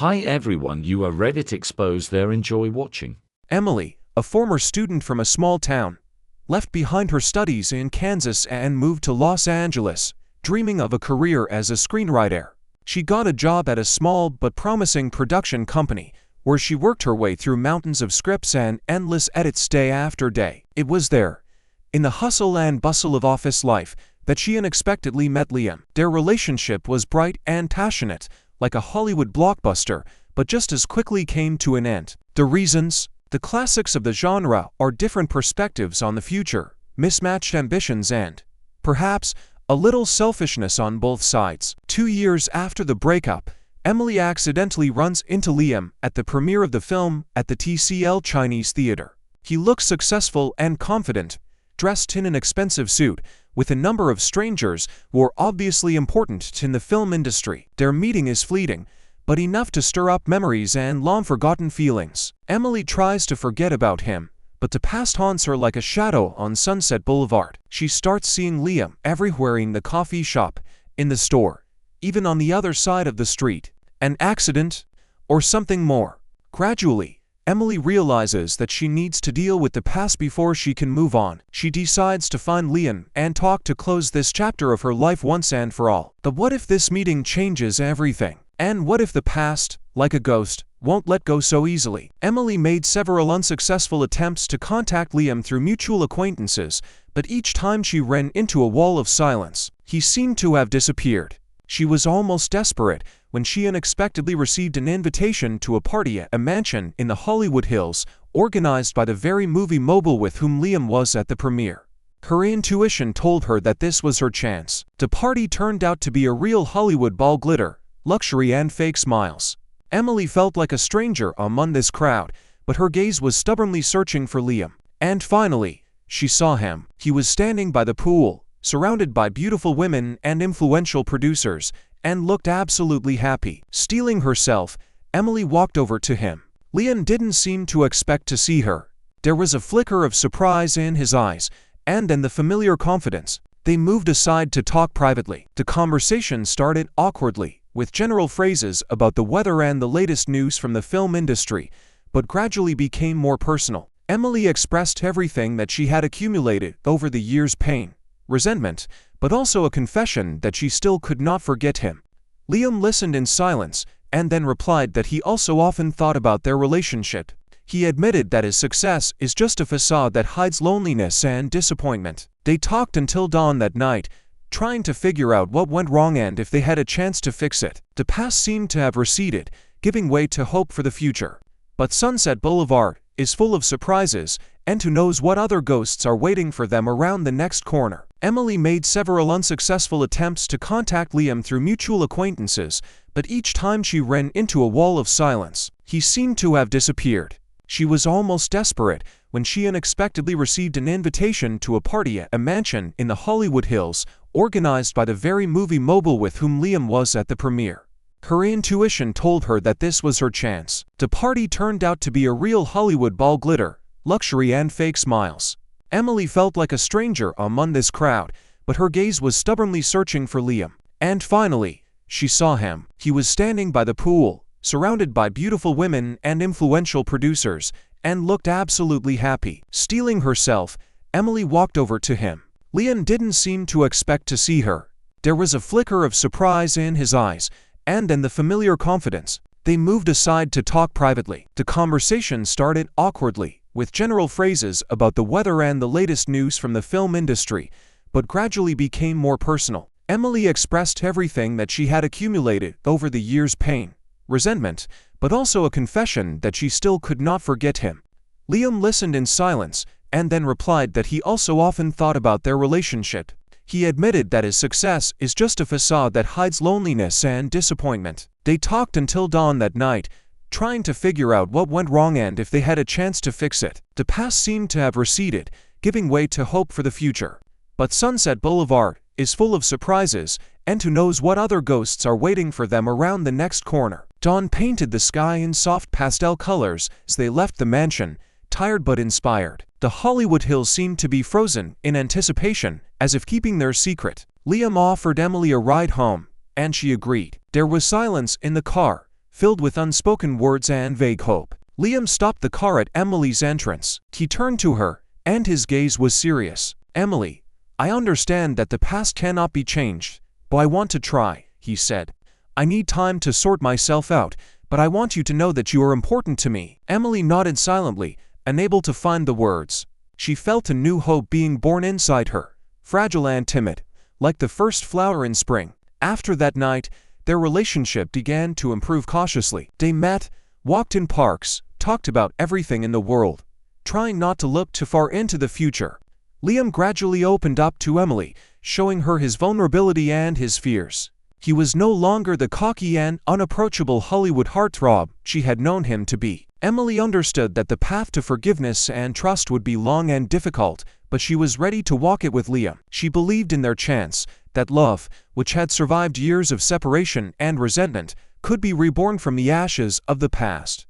Hi everyone, you are Reddit expose there, enjoy watching. Emily, a former student from a small town, left behind her studies in Kansas and moved to Los Angeles, dreaming of a career as a screenwriter. She got a job at a small but promising production company, where she worked her way through mountains of scripts and endless edits day after day. It was there, in the hustle and bustle of office life, that she unexpectedly met Liam. Their relationship was bright and passionate, like a Hollywood blockbuster, but just as quickly came to an end. The reasons? The classics of the genre are different perspectives on the future, mismatched ambitions and, perhaps, a little selfishness on both sides. 2 years after the breakup, Emily accidentally runs into Liam at the premiere of the film at the TCL Chinese Theater. He looks successful and confident, dressed in an expensive suit, with a number of strangers who are obviously important in the film industry. Their meeting is fleeting, but enough to stir up memories and long-forgotten feelings. Emily tries to forget about him, but the past haunts her like a shadow on Sunset Boulevard. She starts seeing Liam everywhere, in the coffee shop, in the store, even on the other side of the street. An accident? Or something more? Gradually, Emily realizes that she needs to deal with the past before she can move on. She decides to find Liam and talk to close this chapter of her life once and for all. But what if this meeting changes everything? And what if the past, like a ghost, won't let go so easily? Emily made several unsuccessful attempts to contact Liam through mutual acquaintances, but each time she ran into a wall of silence. He seemed to have disappeared. She was almost desperate when she unexpectedly received an invitation to a party at a mansion in the Hollywood Hills, organized by the very movie mogul with whom Liam was at the premiere. Her intuition told her that this was her chance. The party turned out to be a real Hollywood ball: glitter, luxury and fake smiles. Emily felt like a stranger among this crowd, but her gaze was stubbornly searching for Liam. And finally, she saw him. He was standing by the pool, surrounded by beautiful women and influential producers, and looked absolutely happy. Steeling herself, Emily walked over to him. Liam didn't seem to expect to see her. There was a flicker of surprise in his eyes, and then the familiar confidence. They moved aside to talk privately. The conversation started awkwardly, with general phrases about the weather and the latest news from the film industry, but gradually became more personal. Emily expressed everything that she had accumulated over the years: pain, resentment, but also a confession that she still could not forget him. Liam listened in silence, and then replied that he also often thought about their relationship. He admitted that his success is just a facade that hides loneliness and disappointment. They talked until dawn that night, trying to figure out what went wrong and if they had a chance to fix it. The past seemed to have receded, giving way to hope for the future. But Sunset Boulevard is full of surprises, and who knows what other ghosts are waiting for them around the next corner. Emily made several unsuccessful attempts to contact Liam through mutual acquaintances, but each time she ran into a wall of silence. He seemed to have disappeared. She was almost desperate when she unexpectedly received an invitation to a party at a mansion in the Hollywood Hills, organized by the very movie mogul with whom Liam was at the premiere. Her intuition told her that this was her chance. The party turned out to be a real Hollywood ball: glitter, luxury and fake smiles. Emily felt like a stranger among this crowd, but her gaze was stubbornly searching for Liam. And finally, she saw him. He was standing by the pool, surrounded by beautiful women and influential producers, and looked absolutely happy. Steeling herself, Emily walked over to him. Liam didn't seem to expect to see her. There was a flicker of surprise in his eyes, and then the familiar confidence. They moved aside to talk privately. The conversation started awkwardly, with general phrases about the weather and the latest news from the film industry, but gradually became more personal. Emily expressed everything that she had accumulated over the years: pain, resentment, but also a confession that she still could not forget him. Liam listened in silence, and then replied that he also often thought about their relationship. He admitted that his success is just a facade that hides loneliness and disappointment. They talked until dawn that night, trying to figure out what went wrong and if they had a chance to fix it. The past seemed to have receded, giving way to hope for the future. But Sunset Boulevard is full of surprises, and who knows what other ghosts are waiting for them around the next corner. Dawn painted the sky in soft pastel colors as they left the mansion, tired but inspired. The Hollywood Hills seemed to be frozen in anticipation, as if keeping their secret. Liam offered Emily a ride home, and she agreed. There was silence in the car, filled with unspoken words and vague hope. Liam stopped the car at Emily's entrance. He turned to her, and his gaze was serious. "Emily, I understand that the past cannot be changed, but I want to try," he said. "I need time to sort myself out, but I want you to know that you are important to me." Emily nodded silently, unable to find the words. She felt a new hope being born inside her, fragile and timid, like the first flower in spring. After that night, their relationship began to improve cautiously. They met, walked in parks, talked about everything in the world, trying not to look too far into the future. Liam gradually opened up to Emily, showing her his vulnerability and his fears. He was no longer the cocky and unapproachable Hollywood heartthrob she had known him to be. Emily understood that the path to forgiveness and trust would be long and difficult, but she was ready to walk it with Liam. She believed in their chance, that love, which had survived years of separation and resentment, could be reborn from the ashes of the past.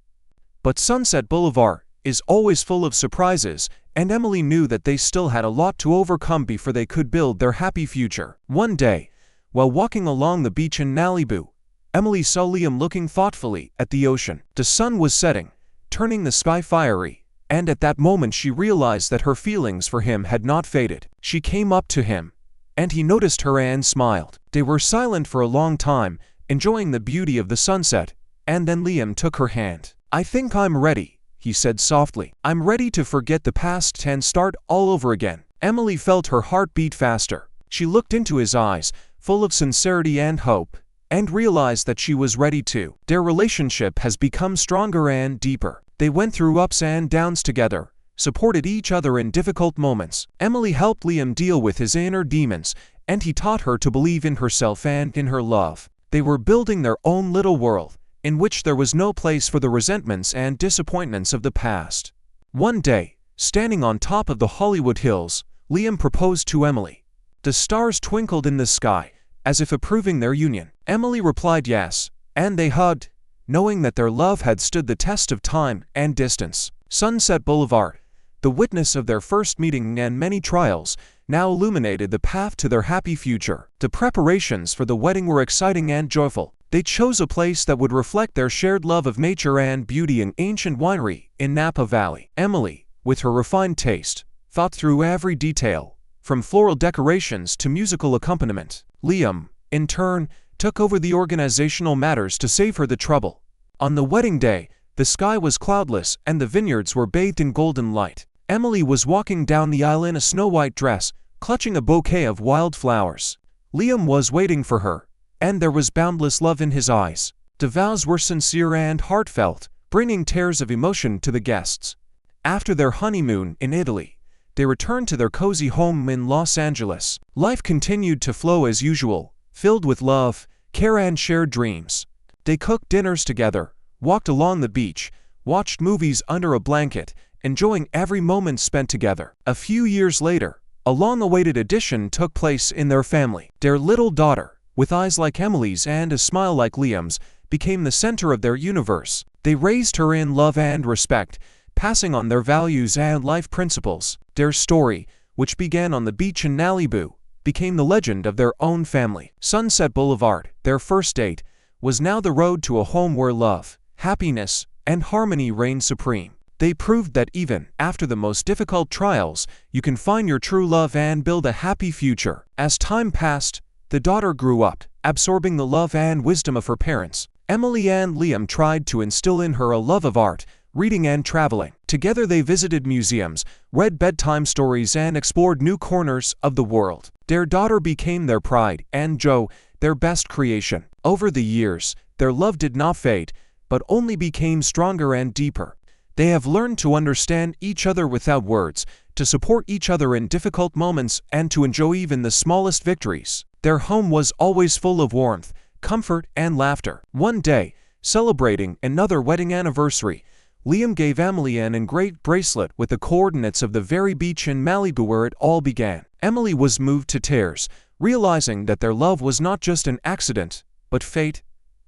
But Sunset Boulevard is always full of surprises, and Emily knew that they still had a lot to overcome before they could build their happy future. One day, while walking along the beach in Malibu, Emily saw Liam looking thoughtfully at the ocean. The sun was setting, turning the sky fiery, and at that moment she realized that her feelings for him had not faded. She came up to him, and he noticed her and smiled. They were silent for a long time, enjoying the beauty of the sunset, and then Liam took her hand. "I think I'm ready," he said softly. "I'm ready to forget the past and start all over again." Emily felt her heart beat faster. She looked into his eyes, full of sincerity and hope, and realized that she was ready too. Their relationship has become stronger and deeper. They went through ups and downs together, supported each other in difficult moments. Emily helped Liam deal with his inner demons, and he taught her to believe in herself and in her love. They were building their own little world, in which there was no place for the resentments and disappointments of the past. One day, standing on top of the Hollywood Hills, Liam proposed to Emily. The stars twinkled in the sky, as if approving their union. Emily replied yes, and they hugged, knowing that their love had stood the test of time and distance. Sunset Boulevard, the witness of their first meeting and many trials, now illuminated the path to their happy future. The preparations for the wedding were exciting and joyful. They chose a place that would reflect their shared love of nature and beauty, an ancient winery in Napa Valley. Emily, with her refined taste, thought through every detail, from floral decorations to musical accompaniment. Liam, in turn, took over the organizational matters to save her the trouble. On the wedding day, the sky was cloudless and the vineyards were bathed in golden light. Emily was walking down the aisle in a snow-white dress, clutching a bouquet of wildflowers. Liam was waiting for her, and there was boundless love in his eyes. The vows were sincere and heartfelt, bringing tears of emotion to the guests. After their honeymoon in Italy, they returned to their cozy home in Los Angeles. Life continued to flow as usual, filled with love, care and shared dreams. They cooked dinners together, walked along the beach, watched movies under a blanket, enjoying every moment spent together. A few years later, a long-awaited addition took place in their family. Their little daughter, with eyes like Emily's and a smile like Liam's, became the center of their universe. They raised her in love and respect, passing on their values and life principles. Their story, which began on the beach in Malibu, became the legend of their own family. Sunset Boulevard, their first date, was now the road to a home where love, happiness, and harmony reigned supreme. They proved that even after the most difficult trials, you can find your true love and build a happy future. As time passed, the daughter grew up, absorbing the love and wisdom of her parents. Emily and Liam tried to instill in her a love of art, reading and traveling. Together they visited museums, read bedtime stories and explored new corners of the world. Their daughter became their pride and joy, their best creation. Over the years, their love did not fade, but only became stronger and deeper. They have learned to understand each other without words, to support each other in difficult moments, and to enjoy even the smallest victories. Their home was always full of warmth, comfort, and laughter. One day, celebrating another wedding anniversary, Liam gave Emily an engraved bracelet with the coordinates of the very beach in Malibu where it all began. Emily was moved to tears, realizing that their love was not just an accident, but fate,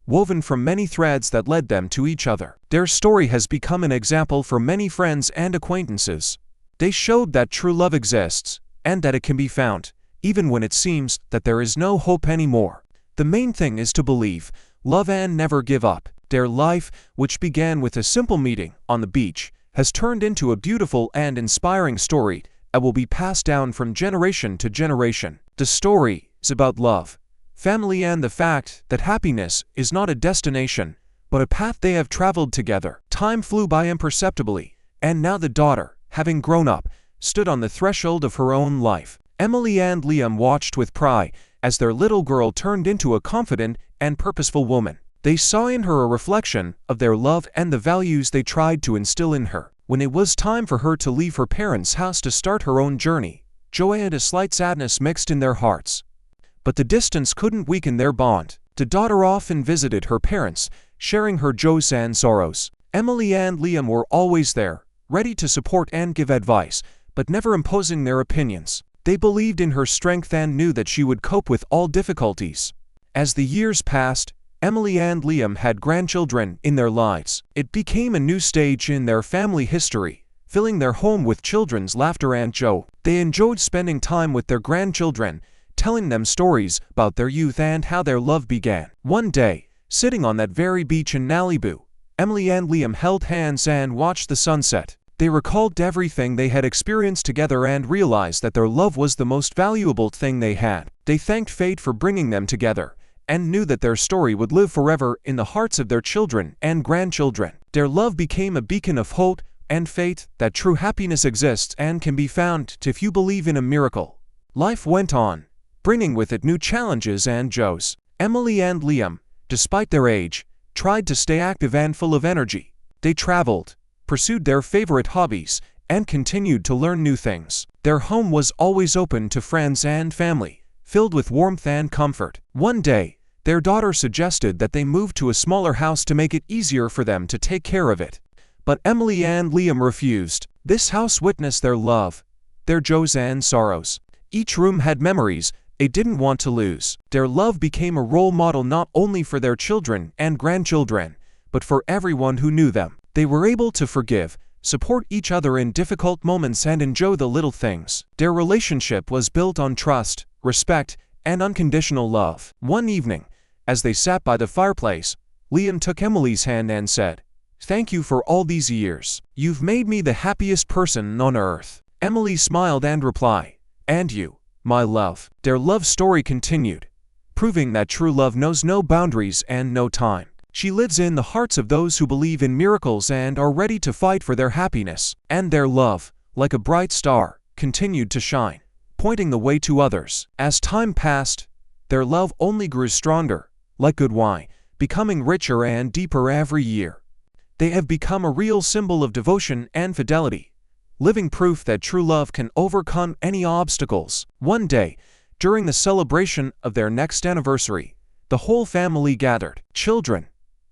woven from many threads that led them to each other. Their story has become an example for many friends and acquaintances. They showed that true love exists, and that it can be found, even when it seems that there is no hope anymore. The main thing is to believe, love and never give up. Their life, which began with a simple meeting on the beach, has turned into a beautiful and inspiring story that will be passed down from generation to generation. The story is about love, family, and the fact that happiness is not a destination, but a path they have traveled together. Time flew by imperceptibly, and now the daughter, having grown up, stood on the threshold of her own life. Emily and Liam watched with pride as their little girl turned into a confident and purposeful woman. They saw in her a reflection of their love and the values they tried to instill in her. When it was time for her to leave her parents' house to start her own journey, joy and a slight sadness mixed in their hearts. But the distance couldn't weaken their bond. The daughter often visited her parents, sharing her joys and sorrows. Emily and Liam were always there, ready to support and give advice, but never imposing their opinions. They believed in her strength and knew that she would cope with all difficulties. As the years passed, Emily and Liam had grandchildren in their lives. It became a new stage in their family history, filling their home with children's laughter and joy. They enjoyed spending time with their grandchildren, telling them stories about their youth and how their love began. One day, sitting on that very beach in Malibu, Emily and Liam held hands and watched the sunset. They recalled everything they had experienced together and realized that their love was the most valuable thing they had. They thanked fate for bringing them together, and knew that their story would live forever in the hearts of their children and grandchildren. Their love became a beacon of hope and faith that true happiness exists and can be found if you believe in a miracle. Life went on, bringing with it new challenges and joys. Emily and Liam, despite their age, tried to stay active and full of energy. They traveled, pursued their favorite hobbies, and continued to learn new things. Their home was always open to friends and family, filled with warmth and comfort. One day, their daughter suggested that they move to a smaller house to make it easier for them to take care of it. But Emily and Liam refused. This house witnessed their love, their joys and sorrows. Each room had memories they didn't want to lose. Their love became a role model not only for their children and grandchildren, but for everyone who knew them. They were able to forgive, support each other in difficult moments, and enjoy the little things. Their relationship was built on trust, respect, and unconditional love. One evening, as they sat by the fireplace, Liam took Emily's hand and said, "Thank you for all these years. You've made me the happiest person on earth." Emily smiled and replied, "And you, my love." Their love story continued, proving that true love knows no boundaries and no time. She lives in the hearts of those who believe in miracles and are ready to fight for their happiness. And their love, like a bright star, continued to shine, pointing the way to others. As time passed, their love only grew stronger, like good wine, becoming richer and deeper every year. They have become a real symbol of devotion and fidelity, living proof that true love can overcome any obstacles. One day, during the celebration of their next anniversary, the whole family gathered. Children,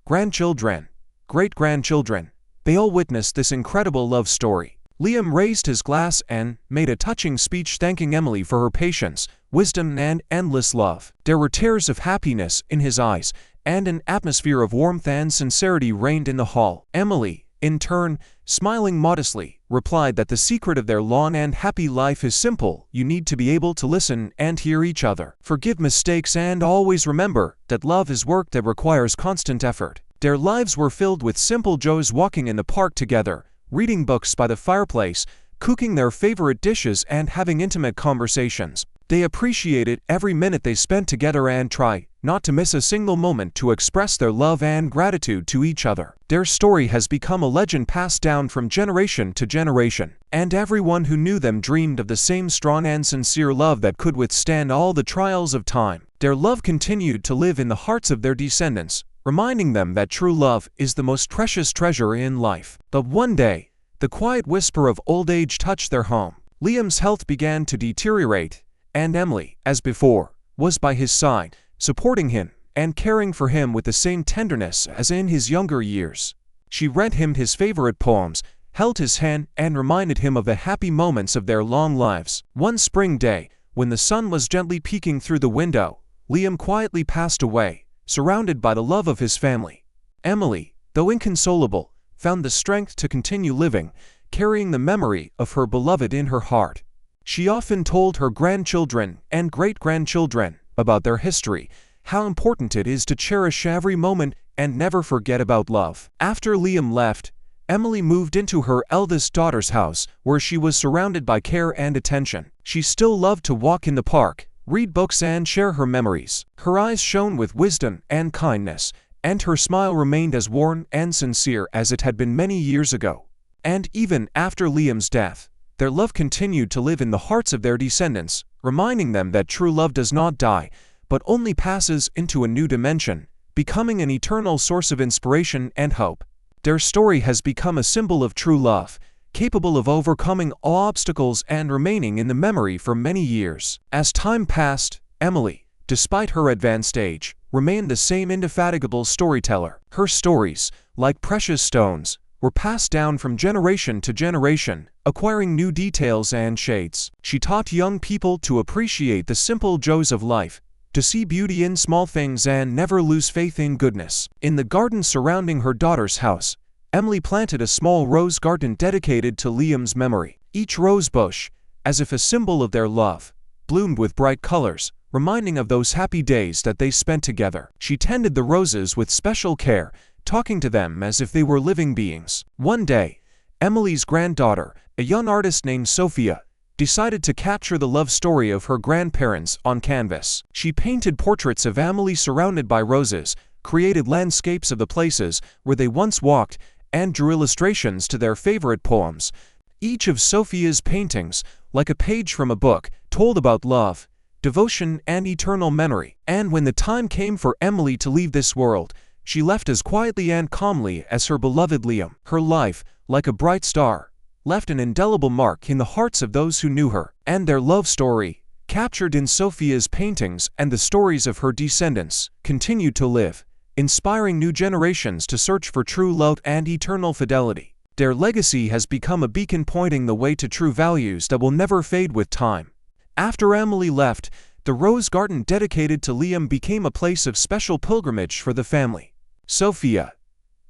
grandchildren, great-grandchildren, they all witnessed this incredible love story. Liam raised his glass and made a touching speech thanking Emily for her patience, wisdom, and endless love. There were tears of happiness in his eyes, and an atmosphere of warmth and sincerity reigned in the hall. Emily, in turn, smiling modestly, replied that the secret of their long and happy life is simple: you need to be able to listen and hear each other. Forgive mistakes and always remember that love is work that requires constant effort. Their lives were filled with simple joys: walking in the park together, reading books by the fireplace, cooking their favorite dishes, and having intimate conversations. They appreciated every minute they spent together and tried not to miss a single moment to express their love and gratitude to each other. Their story has become a legend passed down from generation to generation, and everyone who knew them dreamed of the same strong and sincere love that could withstand all the trials of time. Their love continued to live in the hearts of their descendants, reminding them that true love is the most precious treasure in life. But one day, the quiet whisper of old age touched their home. Liam's health began to deteriorate, and Emily, as before, was by his side, supporting him and caring for him with the same tenderness as in his younger years. She read him his favorite poems, held his hand, and reminded him of the happy moments of their long lives. One spring day, when the sun was gently peeking through the window, Liam quietly passed away, surrounded by the love of his family. Emily, though inconsolable, found the strength to continue living, carrying the memory of her beloved in her heart. She often told her grandchildren and great-grandchildren about their history, how important it is to cherish every moment and never forget about love. After Liam left, Emily moved into her eldest daughter's house, where she was surrounded by care and attention. She still loved to walk in the park, read books and share her memories. Her eyes shone with wisdom and kindness, and her smile remained as warm and sincere as it had been many years ago. And even after Liam's death, their love continued to live in the hearts of their descendants, reminding them that true love does not die, but only passes into a new dimension, becoming an eternal source of inspiration and hope. Their story has become a symbol of true love, capable of overcoming all obstacles and remaining in the memory for many years. As time passed, Emily, despite her advanced age, remained the same indefatigable storyteller. Her stories, like precious stones, were passed down from generation to generation, acquiring new details and shades. She taught young people to appreciate the simple joys of life, to see beauty in small things and never lose faith in goodness. In the garden surrounding her daughter's house, Emily planted a small rose garden dedicated to Liam's memory. Each rose bush, as if a symbol of their love, bloomed with bright colors, reminding of those happy days that they spent together. She tended the roses with special care, talking to them as if they were living beings. One day, Emily's granddaughter, a young artist named Sophia, decided to capture the love story of her grandparents on canvas. She painted portraits of Emily surrounded by roses, created landscapes of the places where they once walked, and drew illustrations to their favorite poems. Each of Sophia's paintings, like a page from a book, told about love, devotion, and eternal memory. And when the time came for Emily to leave this world, she left as quietly and calmly as her beloved Liam. Her life, like a bright star, left an indelible mark in the hearts of those who knew her, and their love story, captured in Sophia's paintings and the stories of her descendants, continued to live, inspiring new generations to search for true love and eternal fidelity. Their legacy has become a beacon pointing the way to true values that will never fade with time. After Emily left, the rose garden dedicated to Liam became a place of special pilgrimage for the family. Sophia,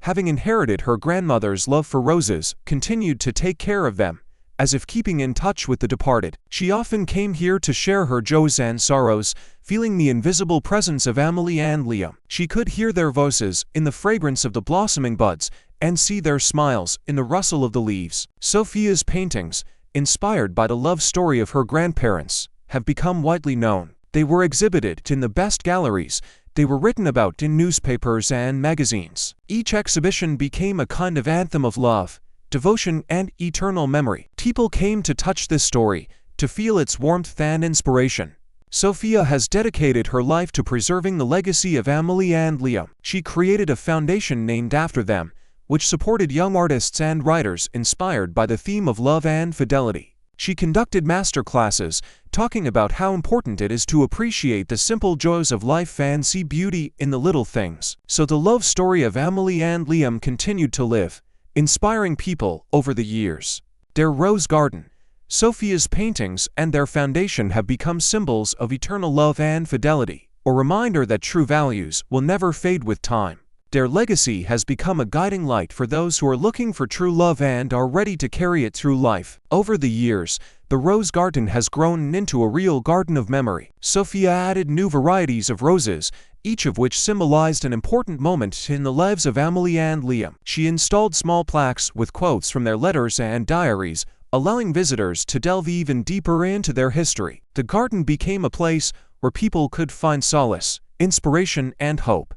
having inherited her grandmother's love for roses, continued to take care of them, as if keeping in touch with the departed. She often came here to share her joys and sorrows, feeling the invisible presence of Emily and Liam. She could hear their voices in the fragrance of the blossoming buds, and see their smiles in the rustle of the leaves. Sophia's paintings, inspired by the love story of her grandparents, have become widely known. They were exhibited in the best galleries. They were written about in newspapers and magazines. Each exhibition became a kind of anthem of love, devotion, and eternal memory. People came to touch this story, to feel its warmth and inspiration. Sophia has dedicated her life to preserving the legacy of Emily and Liam. She created a foundation named after them, which supported young artists and writers inspired by the theme of love and fidelity. She conducted master classes, talking about how important it is to appreciate the simple joys of life and see beauty in the little things. So the love story of Emily and Liam continued to live, inspiring people over the years. Their rose garden, Sophia's paintings, and their foundation have become symbols of eternal love and fidelity, a reminder that true values will never fade with time. Their legacy has become a guiding light for those who are looking for true love and are ready to carry it through life. Over the years, the rose garden has grown into a real garden of memory. Sophia added new varieties of roses, each of which symbolized an important moment in the lives of Emily and Liam. She installed small plaques with quotes from their letters and diaries, allowing visitors to delve even deeper into their history. The garden became a place where people could find solace, inspiration, and hope.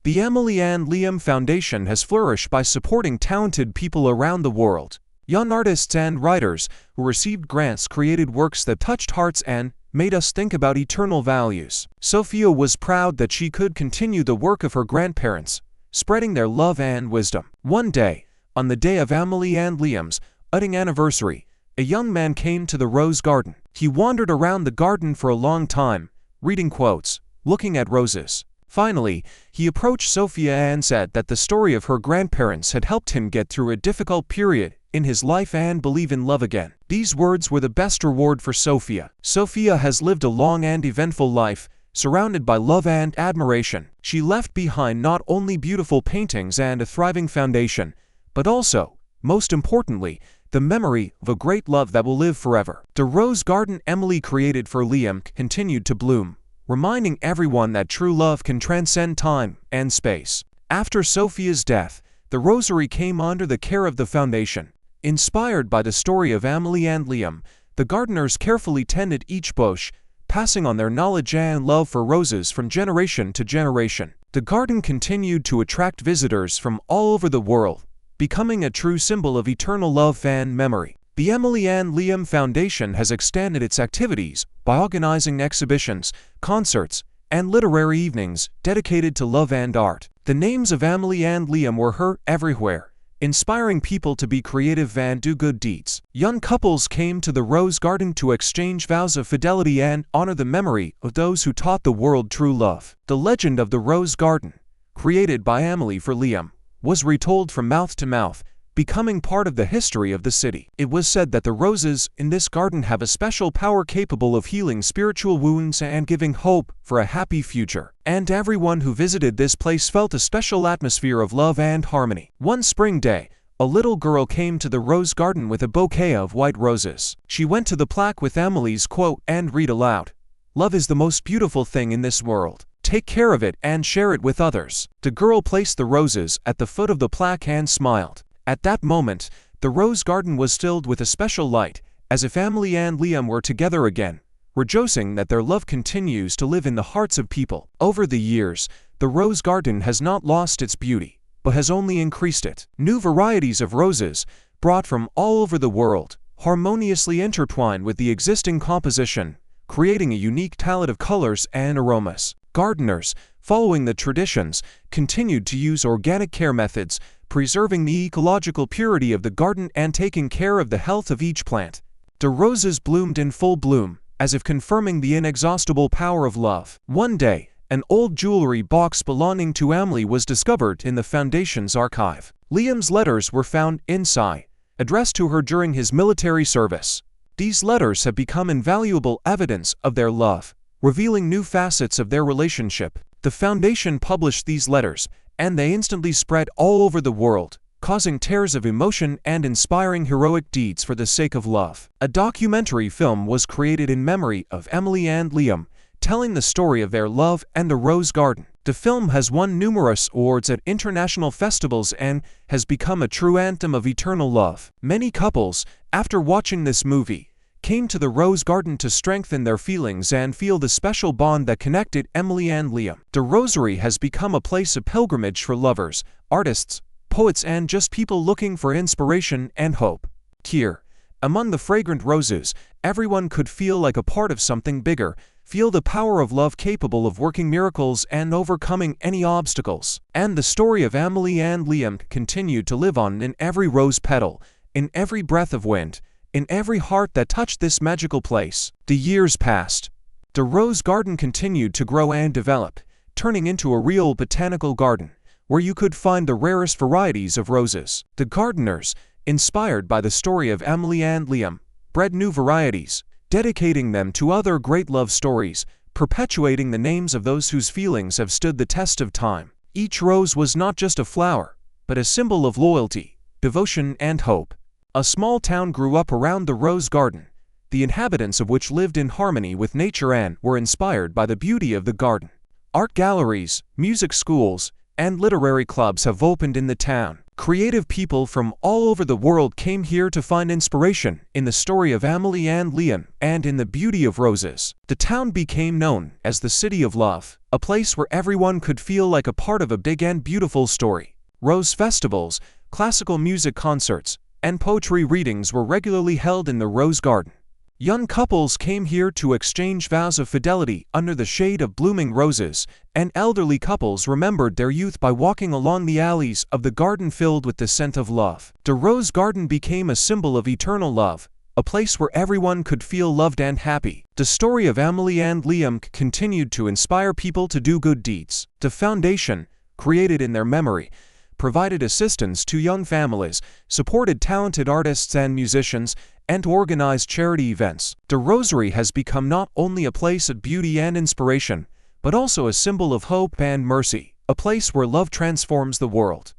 The Emily and Liam Foundation has flourished by supporting talented people around the world. Young artists and writers who received grants created works that touched hearts and made us think about eternal values. Sophia was proud that she could continue the work of her grandparents, spreading their love and wisdom. One day, on the day of Emily and Liam's wedding anniversary, a young man came to the rose garden. He wandered around the garden for a long time, reading quotes, looking at roses. Finally, he approached Sophia and said that the story of her grandparents had helped him get through a difficult period in his life and believe in love again. These words were the best reward for Sophia. Sophia has lived a long and eventful life, surrounded by love and admiration. She left behind not only beautiful paintings and a thriving foundation, but also, most importantly, the memory of a great love that will live forever. The rose garden Emily created for Liam continued to bloom, reminding everyone that true love can transcend time and space. After Sophia's death, the rosary came under the care of the foundation. Inspired by the story of Amelie and Liam, the gardeners carefully tended each bush, passing on their knowledge and love for roses from generation to generation. The garden continued to attract visitors from all over the world, becoming a true symbol of eternal love and memory. The Amelie and Liam Foundation has extended its activities by organizing exhibitions, concerts, and literary evenings dedicated to love and art. The names of Amelie and Liam were heard everywhere, inspiring people to be creative and do good deeds. Young couples came to the Rose Garden to exchange vows of fidelity and honor the memory of those who taught the world true love. The legend of the Rose Garden, created by Amelie for Liam, was retold from mouth to mouth, becoming part of the history of the city. It was said that the roses in this garden have a special power capable of healing spiritual wounds and giving hope for a happy future. And everyone who visited this place felt a special atmosphere of love and harmony. One spring day, a little girl came to the rose garden with a bouquet of white roses. She went to the plaque with Amelie's quote and read aloud, "Love is the most beautiful thing in this world. Take care of it and share it with others." The girl placed the roses at the foot of the plaque and smiled. At that moment, the rose garden was filled with a special light, as if Amelie and Liam were together again, rejoicing that their love continues to live in the hearts of people. Over the years, the rose garden has not lost its beauty, but has only increased it. New varieties of roses, brought from all over the world, harmoniously intertwine with the existing composition, creating a unique palette of colors and aromas. Gardeners, following the traditions, continued to use organic care methods, preserving the ecological purity of the garden and taking care of the health of each plant. The roses bloomed in full bloom, as if confirming the inexhaustible power of love. One day, an old jewelry box belonging to Amelie was discovered in the Foundation's archive. Liam's letters were found inside, addressed to her during his military service. These letters have become invaluable evidence of their love, revealing new facets of their relationship. The Foundation published these letters, and they instantly spread all over the world, causing tears of emotion and inspiring heroic deeds for the sake of love. A documentary film was created in memory of Amelie and Liam, telling the story of their love and the Rose Garden. The film has won numerous awards at international festivals and has become a true anthem of eternal love. Many couples, after watching this movie, came to the Rose Garden to strengthen their feelings and feel the special bond that connected Amelie and Liam. The Rosary has become a place of pilgrimage for lovers, artists, poets, and just people looking for inspiration and hope. Here, among the fragrant roses, everyone could feel like a part of something bigger, feel the power of love capable of working miracles and overcoming any obstacles. And the story of Amelie and Liam continued to live on in every rose petal, in every breath of wind, in every heart that touched this magical place. The years passed. The Rose Garden continued to grow and develop, turning into a real botanical garden, where you could find the rarest varieties of roses. The gardeners, inspired by the story of Amelie and Liam, bred new varieties, dedicating them to other great love stories, perpetuating the names of those whose feelings have stood the test of time. Each rose was not just a flower, but a symbol of loyalty, devotion, and hope. A small town grew up around the Rose Garden, the inhabitants of which lived in harmony with nature and were inspired by the beauty of the garden. Art galleries, music schools, and literary clubs have opened in the town. Creative people from all over the world came here to find inspiration in the story of Amelie and Liam and in the beauty of roses. The town became known as the City of Love, a place where everyone could feel like a part of a big and beautiful story. Rose festivals, classical music concerts, and poetry readings were regularly held in the Rose Garden. Young couples came here to exchange vows of fidelity under the shade of blooming roses, and elderly couples remembered their youth by walking along the alleys of the garden filled with the scent of love. The Rose Garden became a symbol of eternal love, a place where everyone could feel loved and happy. The story of Amelie and Liam continued to inspire people to do good deeds. The foundation, created in their memory, provided assistance to young families, supported talented artists and musicians, and organized charity events. The Rosary has become not only a place of beauty and inspiration, but also a symbol of hope and mercy, a place where love transforms the world.